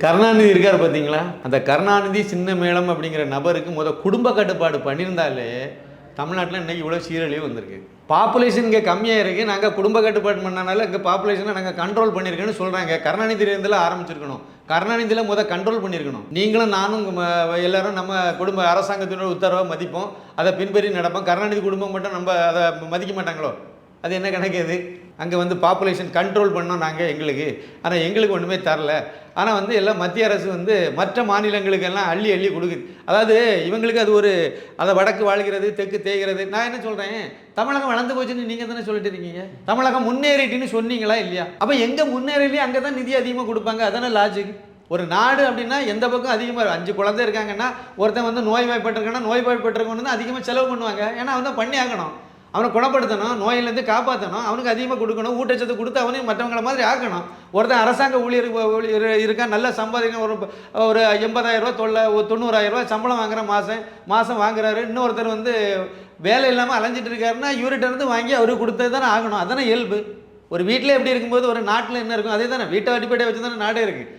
கருணாநிதி இருக்கார் பார்த்தீங்களா, அந்த கருணாநிதி சின்ன மேளம் அப்படிங்கிற நபருக்கு குடும்ப கட்டுப்பாடு பண்ணியிருந்தாலே தமிழ்நாட்டில் இன்றைக்கி இவ்வளோ சீரழிவு வந்திருக்கு. பாப்புலேஷன் இங்கே கம்மியாக இருக்குது, நாங்கள் குடும்ப கட்டுப்பாடு பண்ணனால இங்கே பாப்புலேஷனை நாங்கள் கண்ட்ரோல் பண்ணியிருக்கேன்னு சொல்கிறாங்க. கருணாநிதியிலேருந்துல ஆரம்பிச்சிருக்கணும், கருணாநிதியில் கண்ட்ரோல் பண்ணியிருக்கணும். நீங்களும் நானும் எல்லோரும் நம்ம குடும்ப அரசாங்கத்தினோட உத்தரவை மதிப்போம், அதை பின்பற்றி நடப்போம். கருணாநிதி குடும்பம் மட்டும் நம்ம அதை மதிக்க மாட்டாங்களோ? அது என்ன கணக்கு? அது அங்கே பாப்புலேஷன் கண்ட்ரோல் பண்ணோம் நாங்கள் எங்களுக்கு, ஆனால் எங்களுக்கு ஒன்றுமே தரல. ஆனால் எல்லாம் மத்திய அரசு மற்ற மாநிலங்களுக்கெல்லாம் அள்ளி அள்ளி கொடுக்குது. அதாவது இவங்களுக்கு அது ஒரு அதை வடக்கு வாழ்கிறது தெற்கு தேய்கிறது. நான் என்ன சொல்கிறேன், தமிழகம் வளர்ந்து போச்சுன்னு நீங்கள் தானே சொல்லிட்டு இருக்கீங்க. தமிழகம் முன்னேறிட்டுன்னு சொன்னீங்களா இல்லையா? அப்போ எங்கே முன்னேறலையே அங்கே தான் நிதி அதிகமாக கொடுப்பாங்க. அதானே லாஜிக். ஒரு நாடு அப்படின்னா எந்த பக்கம் அதிகமாக 5 குழந்தை இருக்காங்கன்னா ஒருத்தன் நோய்வாய்ப்பட்டிருக்கான்னா நோய்வாய்ப்பட்டிருக்கணும் தான் அதிகமாக செலவு பண்ணுவாங்க. ஏன்னா அவன் தான் பண்ணி ஆகணும், அவனை குணப்படுத்தணும், நோயிலேருந்து காப்பாற்றணும், அவனுக்கு அதிகமாக கொடுக்கணும், ஊட்டச்சத்து கொடுத்து அவனையும் மற்றவங்கள மாதிரி ஆக்கணும். ஒருத்தன் அரசாங்க ஊழியர் இருக்கான், நல்லா சம்பாதிக்கணும், ஒரு 80,000 ரூபா 90,000 ரூபா சம்பளம் வாங்குற மாதம் வாங்குறாரு. இன்னொருத்தர் வேலை இல்லாமல் அலைஞ்சிட்டு இருக்காருன்னா இவர்கிட்ட இருந்து வாங்கி அவருக்கு கொடுத்தது தானே ஆகணும். அதானே இயல்பு. ஒரு வீட்டில் எப்படி இருக்கும்போது ஒரு நாட்டில் என்ன இருக்கும் அதே தானே. வீட்டை அடிப்படையை வச்சு தானே நாடே இருக்குது.